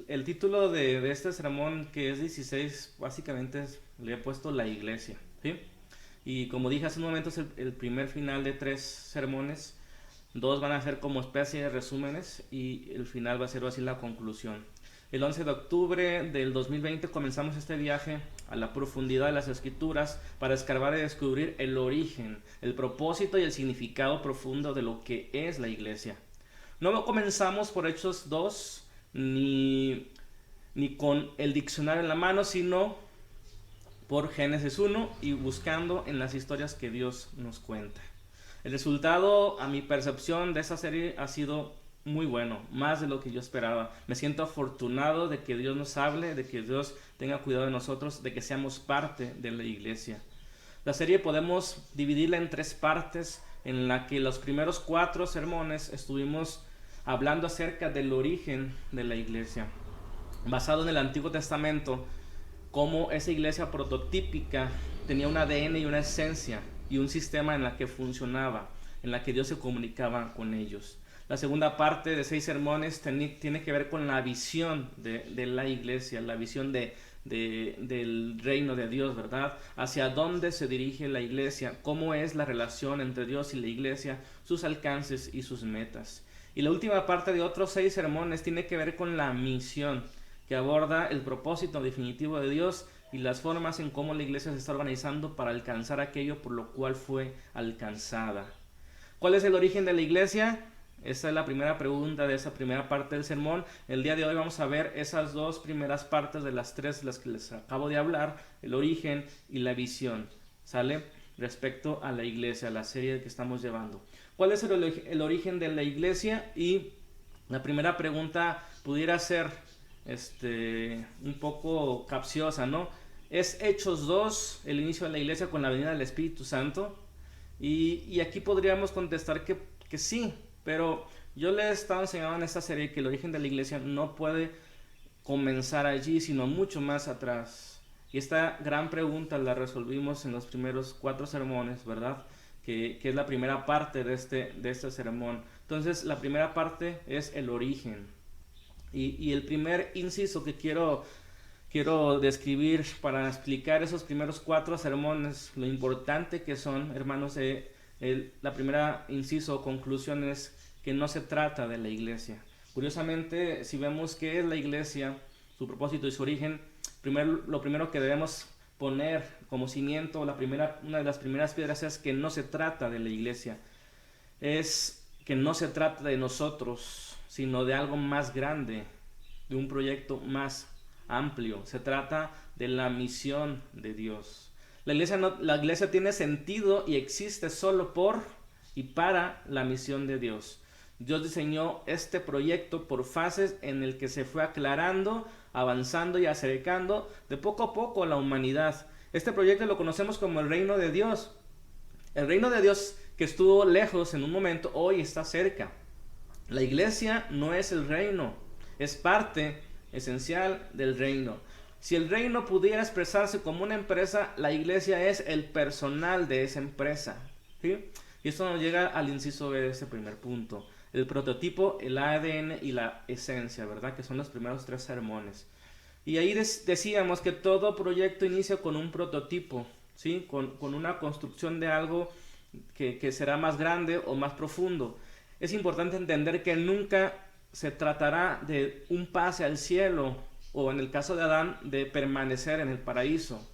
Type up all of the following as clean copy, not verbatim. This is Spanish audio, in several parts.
el título de este sermón, que es 16, básicamente le he puesto la iglesia, ¿sí? Y como dije hace un momento, es el primer final de 3 sermones. Dos van a ser como especie de resúmenes y el final va a ser así la conclusión. El 11 de octubre del 2020 comenzamos este viaje a la profundidad de las escrituras para escarbar y descubrir el origen, el propósito y el significado profundo de lo que es la iglesia. No comenzamos por Hechos 2 ni con el diccionario en la mano, sino por Génesis 1 y buscando en las historias que Dios nos cuenta. El resultado, a mi percepción, de esta serie ha sido muy bueno, más de lo que yo esperaba. Me siento afortunado de que Dios nos hable, de que Dios tenga cuidado de nosotros, de que seamos parte de la iglesia. La serie podemos dividirla en 3 partes, en la que los primeros 4 sermones estuvimos hablando acerca del origen de la iglesia, basado en el Antiguo Testamento, cómo esa iglesia prototípica tenía un ADN y una esencia y un sistema en la que funcionaba, en la que Dios se comunicaba con ellos. La segunda parte de 6 sermones tiene que ver con la visión de la iglesia, la visión del reino de Dios, ¿verdad? Hacia dónde se dirige la iglesia, cómo es la relación entre Dios y la iglesia, sus alcances y sus metas. Y la última parte de otros 6 sermones tiene que ver con la misión, que aborda el propósito definitivo de Dios y las formas en cómo la iglesia se está organizando para alcanzar aquello por lo cual fue alcanzada. ¿Cuál es el origen de la iglesia? Esa es la primera pregunta de esa primera parte del sermón. El día de hoy vamos a ver esas 2 primeras partes de las 3 las que les acabo de hablar, el origen y la visión, ¿sale? Respecto a la iglesia, la serie que estamos llevando. ¿Cuál es el origen de la iglesia? Y la primera pregunta pudiera ser un poco capciosa, ¿no? ¿Es Hechos 2 el inicio de la iglesia con la venida del Espíritu Santo? Y aquí podríamos contestar que sí, pero yo les he estado enseñando en esta serie que el origen de la iglesia no puede comenzar allí, sino mucho más atrás. Y esta gran pregunta la resolvimos en los primeros 4 sermones, ¿verdad? Que es la primera parte de este sermón. Entonces, la primera parte es el origen. Y el primer inciso que quiero describir para explicar esos primeros 4 sermones, lo importante que son, hermanos, la primera inciso o conclusión es que no se trata de la iglesia. Curiosamente, si vemos qué es la iglesia, su propósito y su origen, lo primero que debemos poner como cimiento, una de las primeras piedras es que no se trata de la iglesia, es que no se trata de nosotros, sino de algo más grande, de un proyecto más amplio. Se trata de la misión de Dios. La iglesia tiene sentido y existe solo por y para la misión de Dios. Dios diseñó este proyecto por fases en el que se fue aclarando, avanzando y acercando de poco a poco a la humanidad. Este proyecto lo conocemos como el reino de Dios. El reino de Dios que estuvo lejos en un momento, hoy está cerca. La iglesia no es el reino, es parte esencial del reino. Si el reino pudiera expresarse como una empresa, la iglesia es el personal de esa empresa, ¿sí? Y esto nos llega al inciso B de este primer punto. El prototipo, el ADN y la esencia, ¿verdad? Que son los primeros 3 sermones. Y ahí decíamos que todo proyecto inicia con un prototipo, ¿sí? Con una construcción de algo que será más grande o más profundo. Es importante entender que nunca se tratará de un pase al cielo o, en el caso de Adán, de permanecer en el paraíso,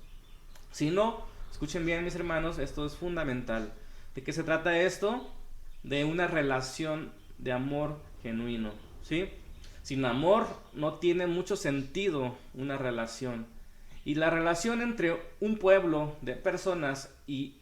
sino, escuchen bien mis hermanos, esto es fundamental. ¿De qué se trata esto? De una relación de amor genuino, ¿sí? Sin amor no tiene mucho sentido una relación. Y la relación entre un pueblo de personas y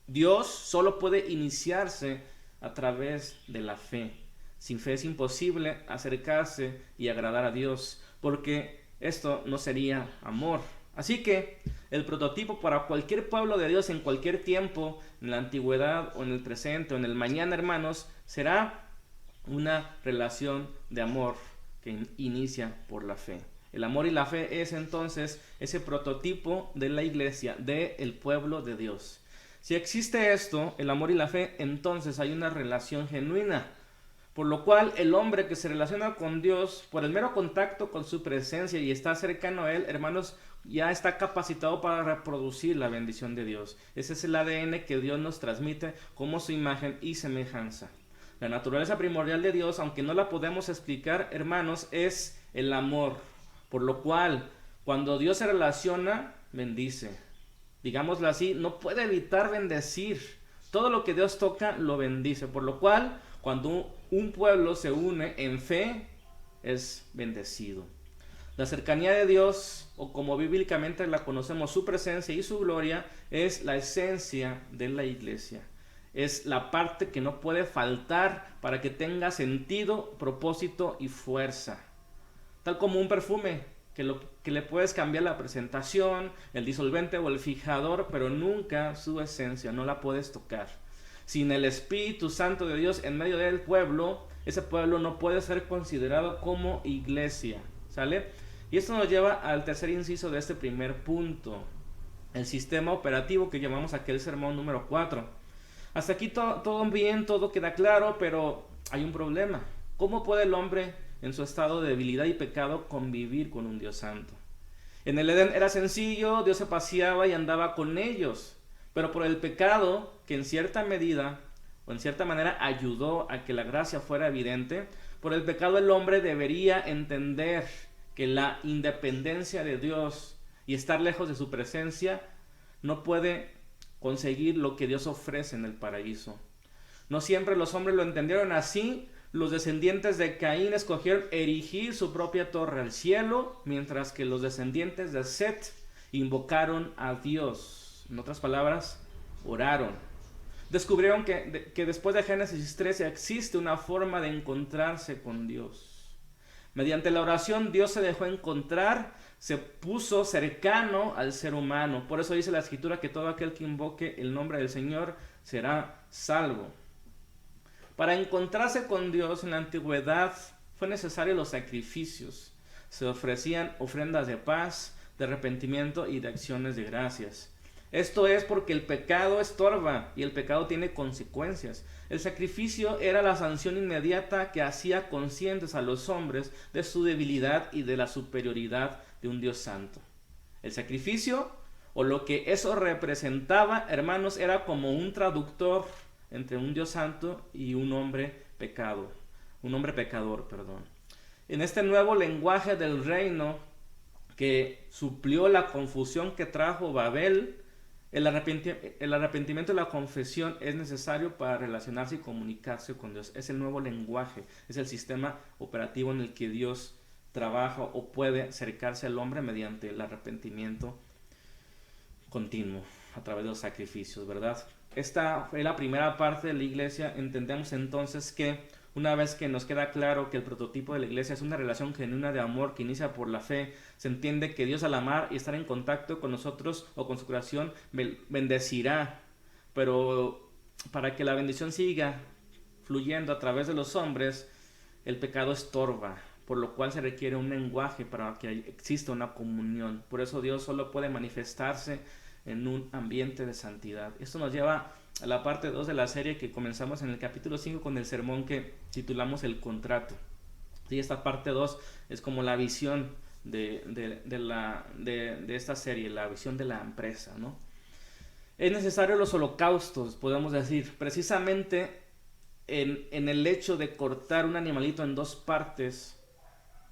Dios solo puede iniciarse a través de la fe. Sin fe es imposible acercarse y agradar a Dios, porque esto no sería amor. Así que el prototipo para cualquier pueblo de Dios en cualquier tiempo, en la antigüedad o en el presente o en el mañana, hermanos, será una relación de amor que inicia por la fe. El amor y la fe es entonces ese prototipo de la iglesia, del pueblo de Dios. Si existe esto, el amor y la fe, entonces hay una relación genuina. Por lo cual el hombre que se relaciona con Dios por el mero contacto con su presencia y está cercano a Él, hermanos, ya está capacitado para reproducir la bendición de Dios. Ese es el ADN que Dios nos transmite como su imagen y semejanza. La naturaleza primordial de Dios, aunque no la podemos explicar, hermanos, es el amor. Por lo cual, cuando Dios se relaciona, bendice. Digámoslo así, no puede evitar bendecir. Todo lo que Dios toca, lo bendice. Por lo cual, cuando un pueblo se une en fe, es bendecido. La cercanía de Dios, o como bíblicamente la conocemos, su presencia y su gloria, es la esencia de la iglesia. Es la parte que no puede faltar para que tenga sentido, propósito y fuerza. Tal como un perfume, que le puedes cambiar la presentación, el disolvente o el fijador, pero nunca su esencia, no la puedes tocar. Sin el Espíritu Santo de Dios en medio del pueblo, ese pueblo no puede ser considerado como iglesia, ¿sale? Y esto nos lleva al tercer inciso de este primer punto, el sistema operativo que llamamos aquel sermón número 4. Hasta aquí todo bien, todo queda claro, pero hay un problema. ¿Cómo puede el hombre en su estado de debilidad y pecado convivir con un Dios santo? En el Edén era sencillo, Dios se paseaba y andaba con ellos, pero por el pecado, que en cierta medida o en cierta manera ayudó a que la gracia fuera evidente, por el pecado el hombre debería entender que la independencia de Dios y estar lejos de su presencia no puede conseguir lo que Dios ofrece en el paraíso. No siempre los hombres lo entendieron así. Los descendientes de Caín escogieron erigir su propia torre al cielo, mientras que los descendientes de Set invocaron a Dios. En otras palabras, oraron. Descubrieron que después de Génesis 13 existe una forma de encontrarse con Dios. Mediante la oración Dios se dejó encontrar, se puso cercano al ser humano. Por eso dice la Escritura que todo aquel que invoque el nombre del Señor será salvo. Para encontrarse con Dios en la antigüedad fue necesario los sacrificios. Se ofrecían ofrendas de paz, de arrepentimiento y de acciones de gracias. Esto es porque el pecado estorba y el pecado tiene consecuencias. El sacrificio era la sanción inmediata que hacía conscientes a los hombres de su debilidad y de la superioridad de un Dios santo. El sacrificio, o lo que eso representaba, hermanos, era como un traductor entre un Dios santo y un hombre pecador. En este nuevo lenguaje del reino que suplió la confusión que trajo Babel, el arrepentimiento y la confesión es necesario para relacionarse y comunicarse con Dios. Es el nuevo lenguaje, es el sistema operativo en el que Dios trabaja o puede acercarse al hombre mediante el arrepentimiento continuo a través de los sacrificios, ¿verdad? Esta fue la primera parte de la iglesia. Entendemos entonces que una vez que nos queda claro que el prototipo de la iglesia es una relación genuina de amor que inicia por la fe, se entiende que Dios al amar y estar en contacto con nosotros o con su creación bendecirá, pero para que la bendición siga fluyendo a través de los hombres, el pecado estorba, por lo cual se requiere un lenguaje para que exista una comunión. Por eso Dios solo puede manifestarse en un ambiente de santidad. Esto nos lleva a la parte 2 de la serie que comenzamos en el capítulo 5 con el sermón que titulamos El Contrato. Y esta parte 2 es como la visión de esta serie, la visión de la empresa, ¿no? Es necesario los holocaustos, podemos decir, precisamente en el hecho de cortar un animalito en dos partes,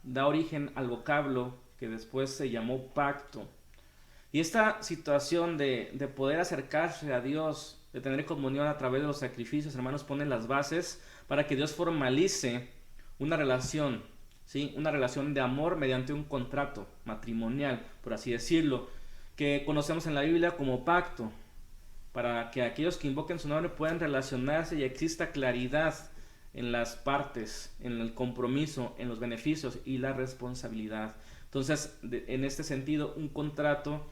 da origen al vocablo que después se llamó pacto. Y esta situación de poder acercarse a Dios, de tener comunión a través de los sacrificios, hermanos, pone las bases para que Dios formalice una relación, ¿sí? Una relación de amor mediante un contrato matrimonial, por así decirlo, que conocemos en la Biblia como pacto, para que aquellos que invoquen su nombre puedan relacionarse y exista claridad en las partes, en el compromiso, en los beneficios y la responsabilidad. Entonces, en este sentido, un contrato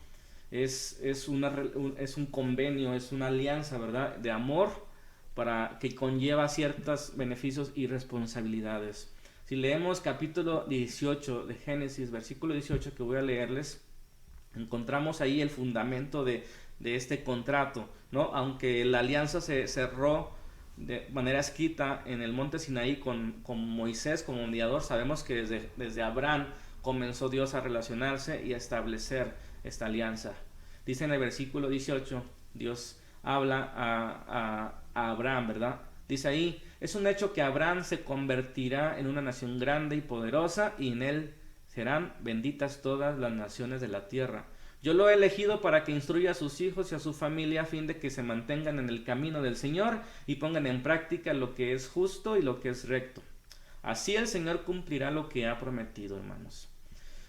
es un convenio, es una alianza, ¿verdad?, de amor para que conlleva ciertos beneficios y responsabilidades. Si leemos capítulo 18 de Génesis, versículo 18 que voy a leerles, encontramos ahí el fundamento de este contrato, ¿no? Aunque la alianza se cerró de manera escrita en el monte Sinaí con Moisés como mediador, sabemos que desde Abraham comenzó Dios a relacionarse y a establecer esta alianza. Dice en el versículo 18, Dios habla a Abraham, ¿verdad? Dice ahí, es un hecho que Abraham se convertirá en una nación grande y poderosa, y en él serán benditas todas las naciones de la tierra. Yo lo he elegido para que instruya a sus hijos y a su familia a fin de que se mantengan en el camino del Señor y pongan en práctica lo que es justo y lo que es recto. Así el Señor cumplirá lo que ha prometido, hermanos.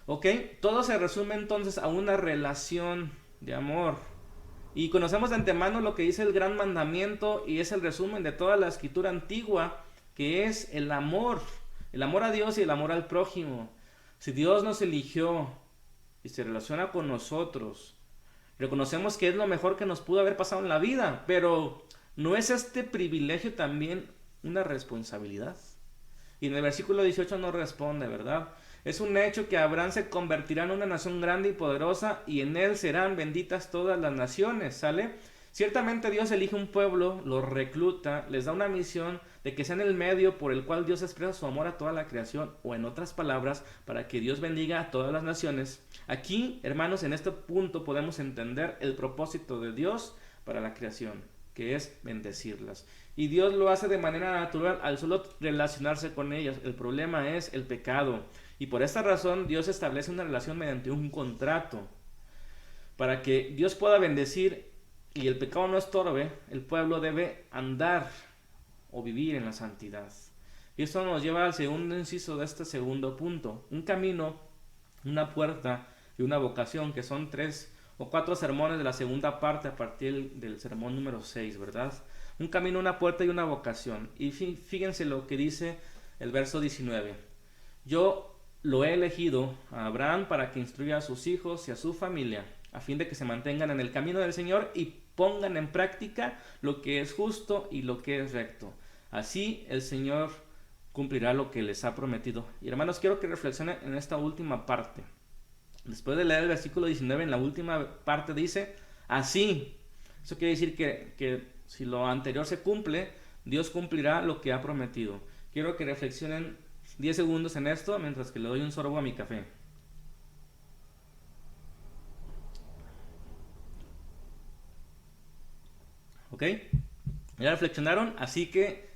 ¿Ok? Todo se resume entonces a una relación de amor. Y conocemos de antemano lo que dice el gran mandamiento, y es el resumen de toda la escritura antigua, que es el amor a Dios y el amor al prójimo. Si Dios nos eligió y se relaciona con nosotros, reconocemos que es lo mejor que nos pudo haber pasado en la vida, pero ¿no es este privilegio también una responsabilidad? Y en el versículo 18 nos responde, ¿verdad? Es un hecho que Abraham se convertirá en una nación grande y poderosa, y en él serán benditas todas las naciones, ¿sale? Ciertamente Dios elige un pueblo, los recluta, les da una misión de que sean el medio por el cual Dios expresa su amor a toda la creación, o en otras palabras, para que Dios bendiga a todas las naciones. Aquí, hermanos, en este punto podemos entender el propósito de Dios para la creación, que es bendecirlas. Y Dios lo hace de manera natural al solo relacionarse con ellas. El problema es el pecado. Y por esta razón Dios establece una relación mediante un contrato. Para que Dios pueda bendecir y el pecado no estorbe, el pueblo debe andar o vivir en la santidad. Y esto nos lleva al segundo inciso de este segundo punto. Un camino, una puerta y una vocación, que son 3 o 4 sermones de la segunda parte a partir del sermón número 6, ¿verdad? Un camino, una puerta y una vocación. Y fíjense lo que dice el verso 19. Yo lo he elegido a Abraham para que instruya a sus hijos y a su familia, a fin de que se mantengan en el camino del Señor y pongan en práctica lo que es justo y lo que es recto. Así el Señor cumplirá lo que les ha prometido. Y hermanos, quiero que reflexionen en esta última parte. Después de leer el versículo 19, en la última parte dice, así. Eso quiere decir que si lo anterior se cumple, Dios cumplirá lo que ha prometido. Quiero que reflexionen 10 segundos en esto mientras que le doy un sorbo a mi café. ¿Ok? ¿Ya reflexionaron? Así que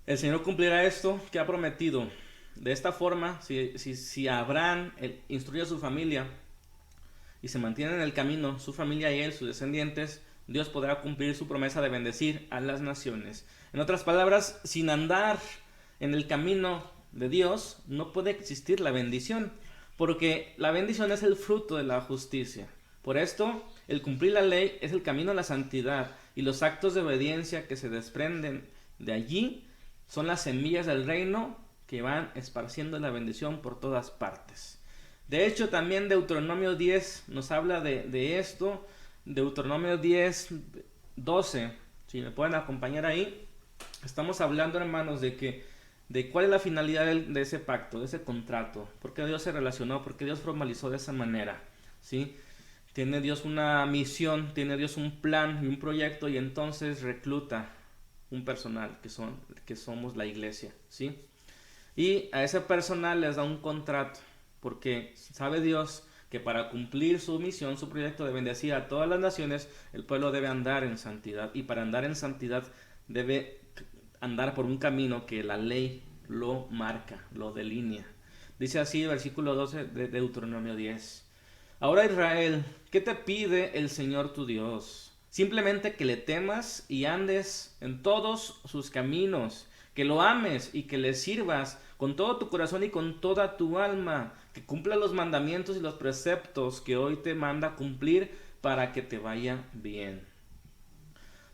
el Señor cumplirá esto que ha prometido. De esta forma, si Abraham instruye a su familia y se mantiene en el camino, su familia y él, sus descendientes, Dios podrá cumplir su promesa de bendecir a las naciones. En otras palabras, sin andar en el camino de Dios, no puede existir la bendición, porque la bendición es el fruto de la justicia. Por esto, el cumplir la ley es el camino a la santidad, y los actos de obediencia que se desprenden de allí son las semillas del reino que van esparciendo la bendición por todas partes. De hecho, también Deuteronomio 10 nos habla de esto. Deuteronomio 10, 12, si me pueden acompañar ahí. Estamos hablando, hermanos, de cuál es la finalidad de ese pacto, de ese contrato. ¿Por qué Dios se relacionó? ¿Por qué Dios formalizó de esa manera? ¿Sí? Tiene Dios una misión, tiene Dios un plan y un proyecto, y entonces recluta un personal que somos la iglesia, ¿sí? Y a ese personal les da un contrato, porque sabe Dios que para cumplir su misión, su proyecto de bendecir a todas las naciones, el pueblo debe andar en santidad, y para andar en santidad debe andar por un camino que la ley lo marca, lo delinea. Dice así el versículo 12 de Deuteronomio 10. Ahora, Israel, ¿qué te pide el Señor tu Dios? Simplemente que le temas y andes en todos sus caminos, que lo ames y que le sirvas con todo tu corazón y con toda tu alma, que cumpla los mandamientos y los preceptos que hoy te manda cumplir para que te vaya bien.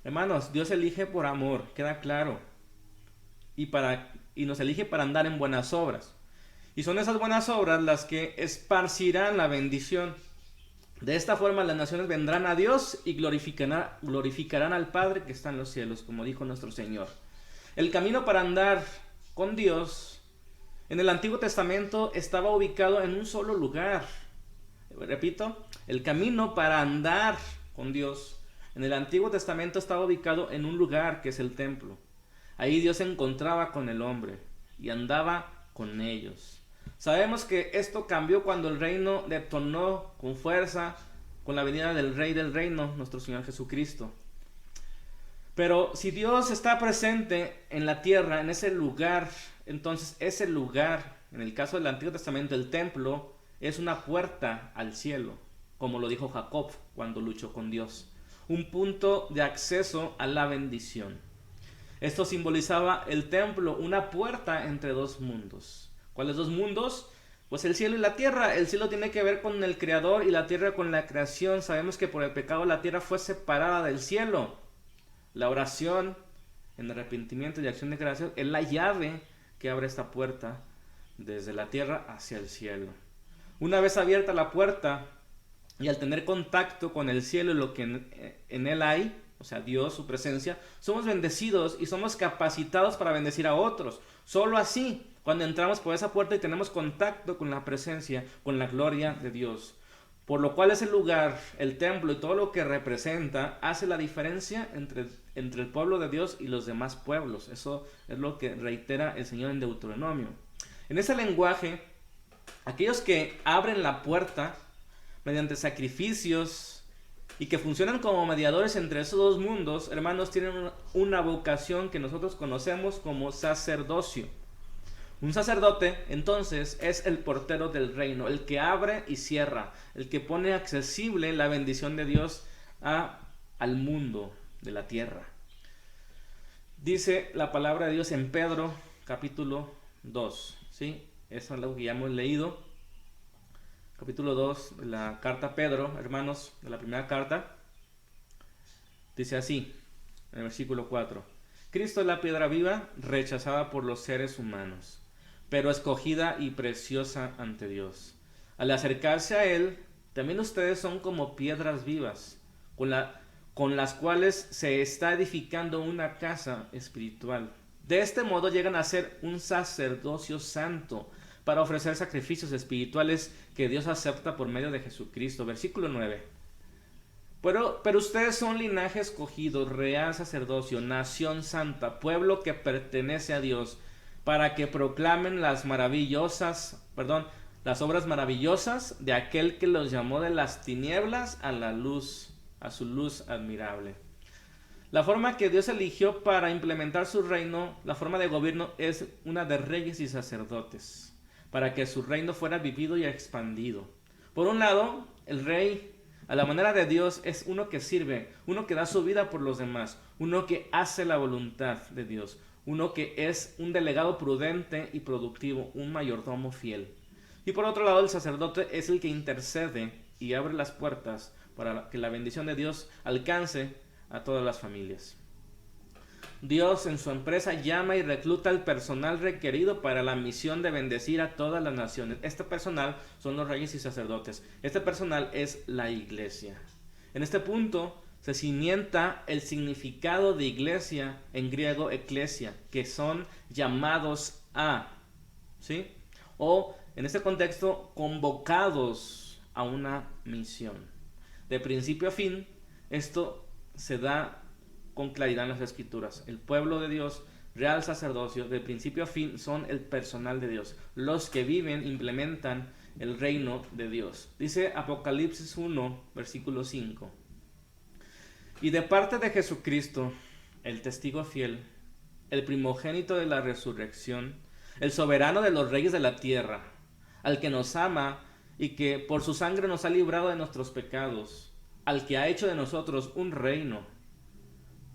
Hermanos, Dios elige por amor, queda claro, y nos elige para andar en buenas obras. Y son esas buenas obras las que esparcirán la bendición. De esta forma las naciones vendrán a Dios y glorificarán al Padre que está en los cielos, como dijo nuestro Señor. El camino para andar con Dios en el Antiguo Testamento estaba ubicado en un solo lugar. Repito, el camino para andar con Dios En el Antiguo Testamento estaba ubicado en un lugar que es el templo. Ahí Dios se encontraba con el hombre y andaba con ellos. Sabemos que esto cambió cuando el reino detonó con fuerza con la venida del Rey del Reino, nuestro Señor Jesucristo. Pero si Dios está presente en la tierra, en ese lugar, entonces ese lugar, en el caso del Antiguo Testamento, el templo, es una puerta al cielo, como lo dijo Jacob cuando luchó con Dios. Un punto de acceso a la bendición. Esto simbolizaba el templo, una puerta entre dos mundos. ¿Cuáles dos mundos? Pues el cielo y la tierra. El cielo tiene que ver con el Creador y la tierra con la creación. Sabemos que por el pecado la tierra fue separada del cielo. La oración en arrepentimiento y acción de gracias es la llave que abre esta puerta desde la tierra hacia el cielo. Una vez abierta la puerta y al tener contacto con el cielo y lo que en él hay, o sea, Dios, su presencia, somos bendecidos y somos capacitados para bendecir a otros. Solo así, cuando entramos por esa puerta y tenemos contacto con la presencia, con la gloria de Dios. Por lo cual ese lugar, el templo y todo lo que representa, hace la diferencia entre el pueblo de Dios y los demás pueblos. Eso es lo que reitera el Señor en Deuteronomio. En ese lenguaje, aquellos que abren la puerta mediante sacrificios y que funcionan como mediadores entre esos dos mundos, hermanos, tienen una vocación que nosotros conocemos como sacerdocio. Un sacerdote, entonces, es el portero del reino, el que abre y cierra, el que pone accesible la bendición de Dios al mundo de la tierra. Dice la palabra de Dios en Pedro, capítulo 2, ¿sí? Eso es lo que ya hemos leído. Capítulo 2 de la carta a Pedro, hermanos, de la primera carta. Dice así, en el versículo 4. Cristo es la piedra viva, rechazada por los seres humanos, pero escogida y preciosa ante Dios. Al acercarse a Él, también ustedes son como piedras vivas, con las cuales se está edificando una casa espiritual. De este modo llegan a ser un sacerdocio santo, para ofrecer sacrificios espirituales que Dios acepta por medio de Jesucristo. Versículo 9. Pero ustedes son linaje escogido, real sacerdocio, nación santa, pueblo que pertenece a Dios, para que proclamen las obras maravillosas de aquel que los llamó de las tinieblas a la luz, a su luz admirable. La forma que Dios eligió para implementar su reino, la forma de gobierno, es una de reyes y sacerdotes, para que su reino fuera vivido y expandido. Por un lado, el rey, a la manera de Dios, es uno que sirve, uno que da su vida por los demás, uno que hace la voluntad de Dios, uno que es un delegado prudente y productivo, un mayordomo fiel. Y por otro lado, el sacerdote es el que intercede y abre las puertas para que la bendición de Dios alcance a todas las familias. Dios en su empresa llama y recluta al personal requerido para la misión de bendecir a todas las naciones. Este personal son los reyes y sacerdotes. Este personal es la iglesia. En este punto se cimienta el significado de iglesia, en griego eklesia, que son llamados a, ¿sí? O en este contexto, convocados a una misión. De principio a fin, esto se da con claridad en las Escrituras. El pueblo de Dios, real sacerdocio, de principio a fin, son el personal de Dios. Los que viven, implementan el reino de Dios. Dice Apocalipsis 1, versículo 5. Y de parte de Jesucristo, el testigo fiel, el primogénito de la resurrección, el soberano de los reyes de la tierra, al que nos ama y que por su sangre nos ha librado de nuestros pecados, al que ha hecho de nosotros un reino,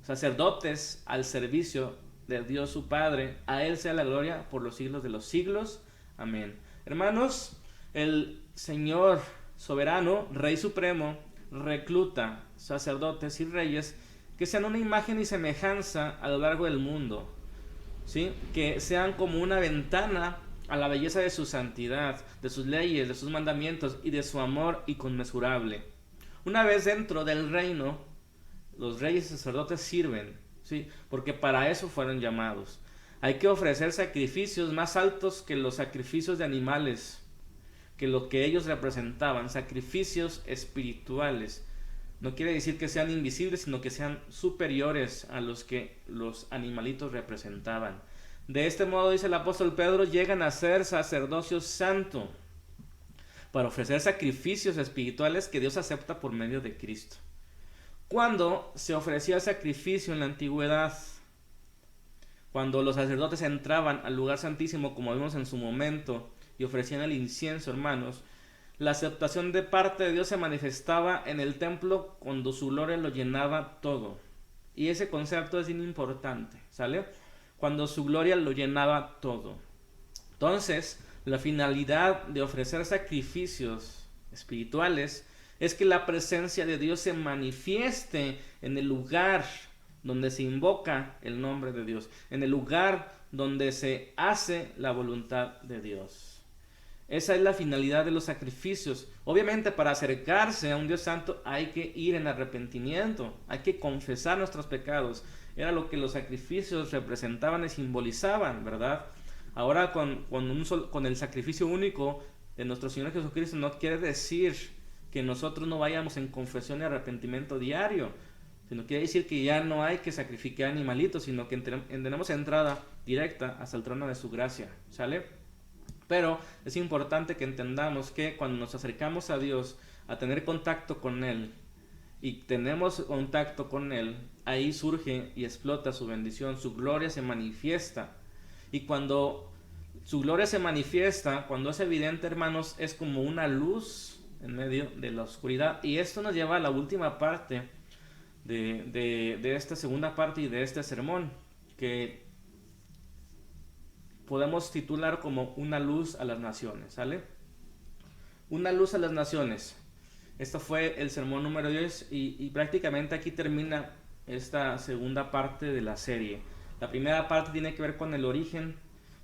sacerdotes al servicio de Dios su Padre, a Él sea la gloria por los siglos de los siglos. Amén. Hermanos, el Señor soberano, Rey supremo, recluta sacerdotes y reyes que sean una imagen y semejanza a lo largo del mundo, ¿sí? Que sean como una ventana a la belleza de su santidad, de sus leyes, de sus mandamientos y de su amor inconmensurable. Una vez dentro del reino, los reyes y sacerdotes sirven, ¿sí? Porque para eso fueron llamados. Hay que ofrecer sacrificios más altos que los sacrificios de animales, que lo que ellos representaban, sacrificios espirituales, No quiere decir que sean invisibles, sino que sean superiores a los que los animalitos representaban. De este modo, dice el apóstol Pedro, llegan a ser sacerdocio santo para ofrecer sacrificios espirituales que Dios acepta por medio de Cristo. Cuando se ofrecía sacrificio en la antigüedad, cuando los sacerdotes entraban al lugar santísimo, como vimos en su momento, y ofrecían el incienso, hermanos, la aceptación de parte de Dios se manifestaba en el templo cuando su gloria lo llenaba todo. Y ese concepto es bien importante, ¿sale? Cuando su gloria lo llenaba todo. Entonces, la finalidad de ofrecer sacrificios espirituales es que la presencia de Dios se manifieste en el lugar donde se invoca el nombre de Dios, en el lugar donde se hace la voluntad de Dios. Esa es la finalidad de los sacrificios. Obviamente, para acercarse a un Dios santo hay que ir en arrepentimiento, hay que confesar nuestros pecados. Era lo que los sacrificios representaban y simbolizaban, ¿verdad? Ahora con el sacrificio único de nuestro Señor Jesucristo no quiere decir que nosotros no vayamos en confesión y arrepentimiento diario, sino quiere decir que ya no hay que sacrificar animalitos, sino que tenemos entrada directa hasta el trono de su gracia, ¿sale? Pero es importante que entendamos que cuando nos acercamos a Dios a tener contacto con Él y tenemos contacto con Él, ahí surge y explota su bendición, su gloria se manifiesta. Y cuando su gloria se manifiesta, cuando es evidente, hermanos, es como una luz en medio de la oscuridad. Y esto nos lleva a la última parte de esta segunda parte y de este sermón, que podemos titular como una luz a las naciones, ¿sale? Una luz a las naciones. Esto fue el sermón número 10 y prácticamente aquí termina esta segunda parte de la serie. La primera parte tiene que ver con el origen,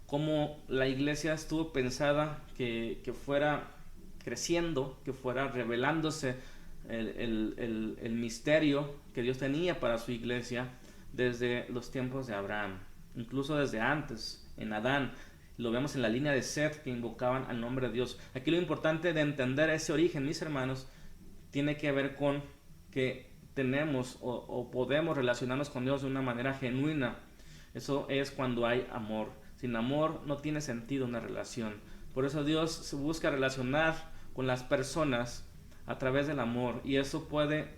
cómo la iglesia estuvo pensada que fuera creciendo, que fuera revelándose el misterio que Dios tenía para su iglesia desde los tiempos de Abraham, incluso desde antes, en Adán. Lo vemos en la línea de Seth, que invocaban al nombre de Dios. Aquí lo importante de entender ese origen, mis hermanos, tiene que ver con que tenemos o podemos relacionarnos con Dios de una manera genuina. Eso es cuando hay amor. Sin amor no tiene sentido una relación. Por eso Dios se busca relacionar con las personas a través del amor, y eso puede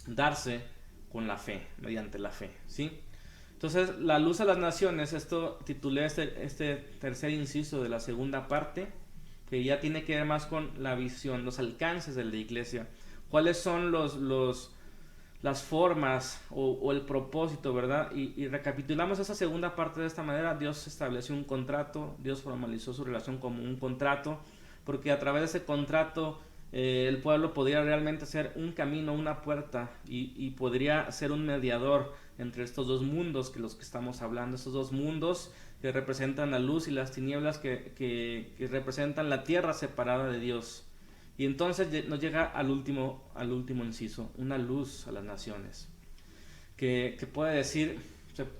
darse con la fe, mediante la fe, ¿sí? Entonces, la luz a las naciones, esto titulé este tercer inciso de la segunda parte, que ya tiene que ver más con la visión, los alcances de la iglesia. ¿Cuáles son las formas o el propósito, verdad? Y recapitulamos esa segunda parte de esta manera. Dios estableció un contrato, Dios formalizó su relación como un contrato, porque a través de ese contrato el pueblo podría realmente ser un camino, una puerta, y podría ser un mediador entre estos dos mundos que los que estamos hablando, estos dos mundos que representan la luz y las tinieblas, que representan la tierra separada de Dios. Y entonces nos llega al último inciso, una luz a las naciones, que puede decir,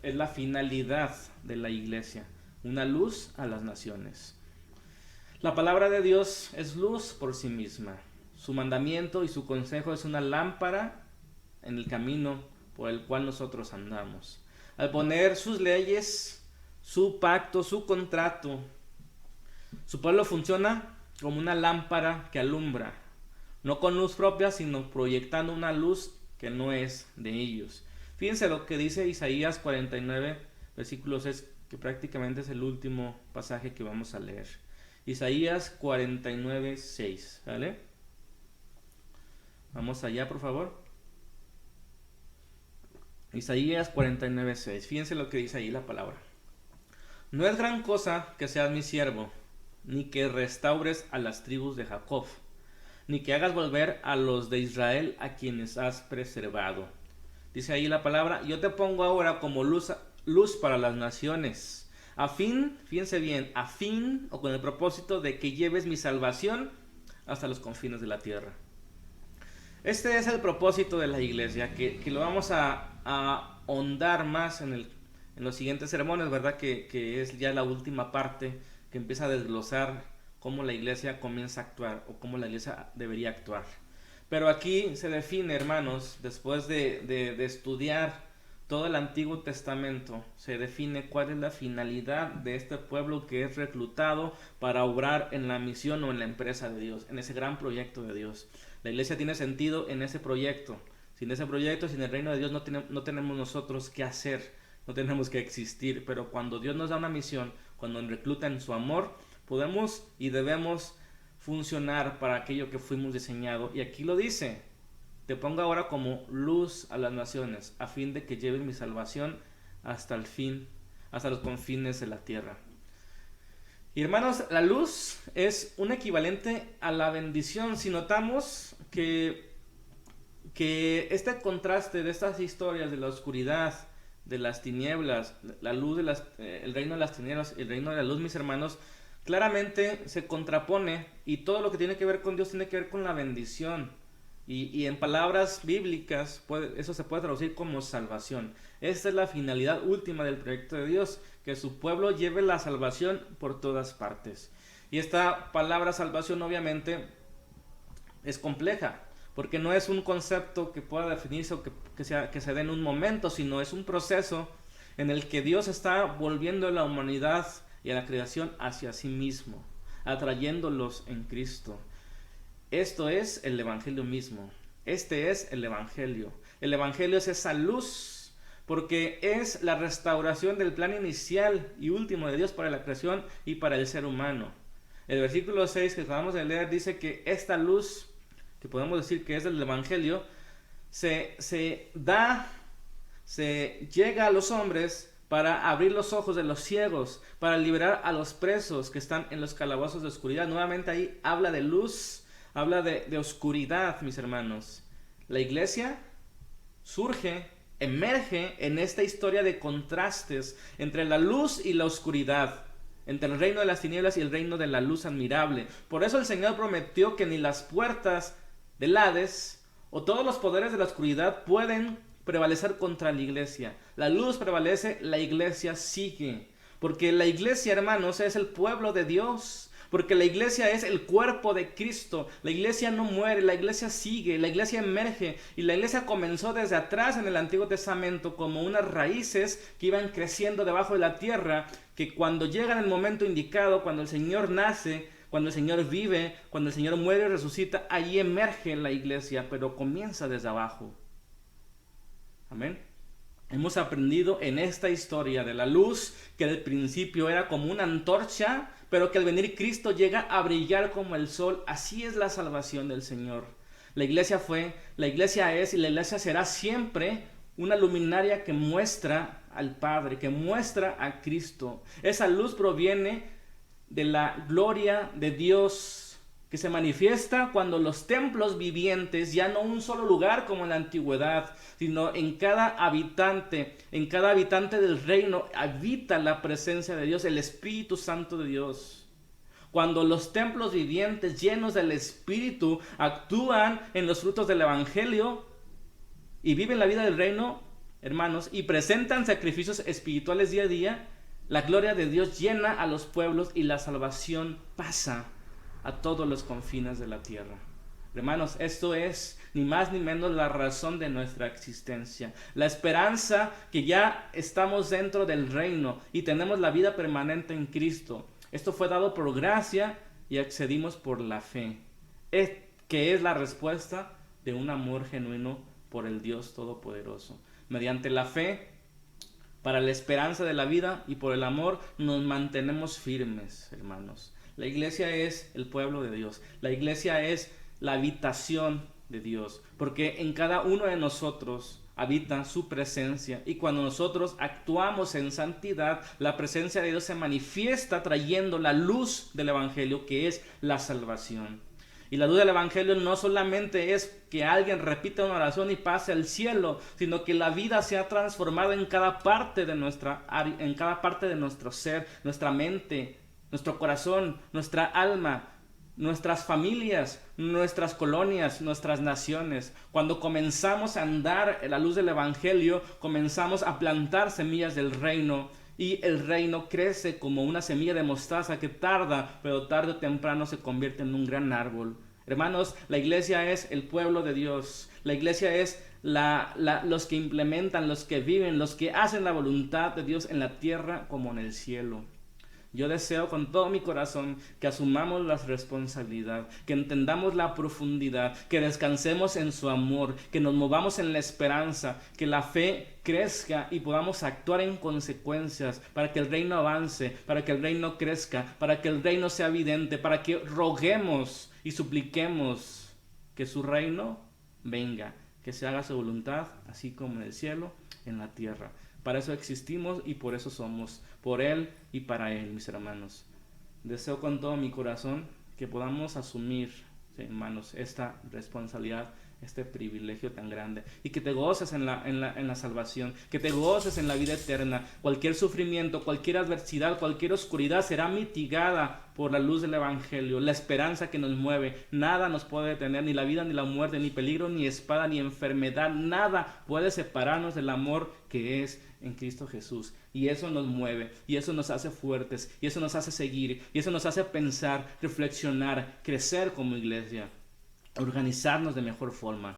es la finalidad de la iglesia, una luz a las naciones. La palabra de Dios es luz por sí misma. Su mandamiento y su consejo es una lámpara en el camino por el cual nosotros andamos. Al poner sus leyes, su pacto, su contrato, su pueblo funciona como una lámpara que alumbra, no con luz propia, sino proyectando una luz que no es de ellos. Fíjense lo que dice Isaías 49, versículo 6, que prácticamente es el último pasaje que vamos a leer. Isaías 49, 6, ¿vale? Vamos allá, por favor. Isaías 49, 6. Fíjense lo que dice ahí la palabra. No es gran cosa que seas mi siervo, ni que restaures a las tribus de Jacob, ni que hagas volver a los de Israel a quienes has preservado. Dice ahí la palabra, yo te pongo ahora como luz para las naciones, a fin, fíjense bien, a fin o con el propósito de que lleves mi salvación hasta los confines de la tierra. Este es el propósito de la iglesia, que lo vamos a ahondar más en los siguientes sermones, ¿verdad? Que es ya la última parte, que empieza a desglosar cómo la iglesia comienza a actuar o cómo la iglesia debería actuar. Pero aquí se define, hermanos, después de estudiar todo el Antiguo Testamento, se define cuál es la finalidad de este pueblo que es reclutado para obrar en la misión o en la empresa de Dios, en ese gran proyecto de Dios. La iglesia tiene sentido en ese proyecto. Sin ese proyecto, sin el reino de Dios, no tenemos nosotros qué hacer, no tenemos que existir. Pero cuando Dios nos da una misión, cuando nos recluta en su amor, podemos y debemos funcionar para aquello que fuimos diseñados. Y aquí lo dice: te pongo ahora como luz a las naciones, a fin de que lleves mi salvación hasta el fin, hasta los confines de la tierra. Y hermanos, la luz es un equivalente a la bendición. Si notamos que este contraste de estas historias de la oscuridad, de las tinieblas, la luz el reino de las tinieblas y el reino de la luz, mis hermanos, claramente se contrapone, y todo lo que tiene que ver con Dios tiene que ver con la bendición. Y en palabras bíblicas, eso se puede traducir como salvación. Esta es la finalidad última del proyecto de Dios, que su pueblo lleve la salvación por todas partes. Y esta palabra salvación obviamente es compleja, porque no es un concepto que pueda definirse o que se dé en un momento, sino es un proceso en el que Dios está volviendo a la humanidad y a la creación hacia sí mismo, atrayéndolos en Cristo. Esto es el Evangelio mismo. Este es el Evangelio. El Evangelio es esa luz, porque es la restauración del plan inicial y último de Dios para la creación y para el ser humano. El versículo 6 que acabamos de leer dice que esta luz, que podemos decir que es el Evangelio, se llega a los hombres para abrir los ojos de los ciegos, para liberar a los presos que están en los calabozos de oscuridad. Nuevamente ahí habla de luz, habla de oscuridad, mis hermanos. La iglesia surge, emerge en esta historia de contrastes entre la luz y la oscuridad, entre el reino de las tinieblas y el reino de la luz admirable. Por eso el Señor prometió que ni las puertas del Hades o todos los poderes de la oscuridad pueden prevalecer contra la iglesia. La luz prevalece, la iglesia sigue. Porque la iglesia, hermanos, es el pueblo de Dios. Porque la iglesia es el cuerpo de Cristo. La iglesia no muere, la iglesia sigue, la iglesia emerge. Y la iglesia comenzó desde atrás en el Antiguo Testamento como unas raíces que iban creciendo debajo de la tierra, que cuando llega en el momento indicado, cuando el Señor nace, cuando el Señor vive, cuando el Señor muere y resucita, ahí emerge la iglesia, pero comienza desde abajo. Amén. Hemos aprendido en esta historia de la luz que al principio era como una antorcha, pero que al venir Cristo llega a brillar como el sol. Así es la salvación del Señor. La iglesia fue, la iglesia es y la iglesia será siempre una luminaria que muestra al Padre, que muestra a Cristo. Esa luz proviene de la gloria de Dios, que se manifiesta cuando los templos vivientes, ya no un solo lugar como en la antigüedad, sino en cada habitante del reino habita la presencia de Dios, el Espíritu Santo de Dios. Cuando los templos vivientes llenos del Espíritu actúan en los frutos del Evangelio y viven la vida del reino, hermanos, y presentan sacrificios espirituales día a día, la gloria de Dios llena a los pueblos y la salvación pasa a todos los confines de la tierra. Hermanos, esto es ni más ni menos la razón de nuestra existencia. La esperanza que ya estamos dentro del reino y tenemos la vida permanente en Cristo. Esto fue dado por gracia y accedimos por la fe, que es la respuesta de un amor genuino por el Dios Todopoderoso. Mediante la fe, para la esperanza de la vida y por el amor, nos mantenemos firmes, hermanos. La iglesia es el pueblo de Dios. La iglesia es la habitación de Dios, porque en cada uno de nosotros habita su presencia, y cuando nosotros actuamos en santidad, la presencia de Dios se manifiesta trayendo la luz del Evangelio, que es la salvación. Y la luz del Evangelio no solamente es que alguien repita una oración y pase al cielo, sino que la vida se ha transformado en cada parte de nuestro ser, nuestra mente, nuestro corazón, nuestra alma, nuestras familias, nuestras colonias, nuestras naciones. Cuando comenzamos a andar en la luz del Evangelio, comenzamos a plantar semillas del reino, y el reino crece como una semilla de mostaza que tarda, pero tarde o temprano se convierte en un gran árbol. Hermanos, la iglesia es el pueblo de Dios. La iglesia es los que implementan, los que viven, los que hacen la voluntad de Dios en la tierra como en el cielo. Yo deseo con todo mi corazón que asumamos la responsabilidad, que entendamos la profundidad, que descansemos en su amor, que nos movamos en la esperanza, que la fe crezca y podamos actuar en consecuencias para que el reino avance, para que el reino crezca, para que el reino sea evidente, para que roguemos y supliquemos que su reino venga, que se haga su voluntad, así como en el cielo, en la tierra. Para eso existimos y por eso somos, por Él y para Él, mis hermanos. Deseo con todo mi corazón que podamos asumir, hermanos, esta responsabilidad, este privilegio tan grande, y que te goces en la salvación, que te goces en la vida eterna. Cualquier sufrimiento, cualquier adversidad, cualquier oscuridad será mitigada por la luz del Evangelio, la esperanza que nos mueve. Nada nos puede detener, ni la vida, ni la muerte, ni peligro, ni espada, ni enfermedad. Nada puede separarnos del amor que es en Cristo Jesús. Y eso nos mueve, y eso nos hace fuertes, y eso nos hace seguir, y eso nos hace pensar, reflexionar, crecer como iglesia, organizarnos de mejor forma.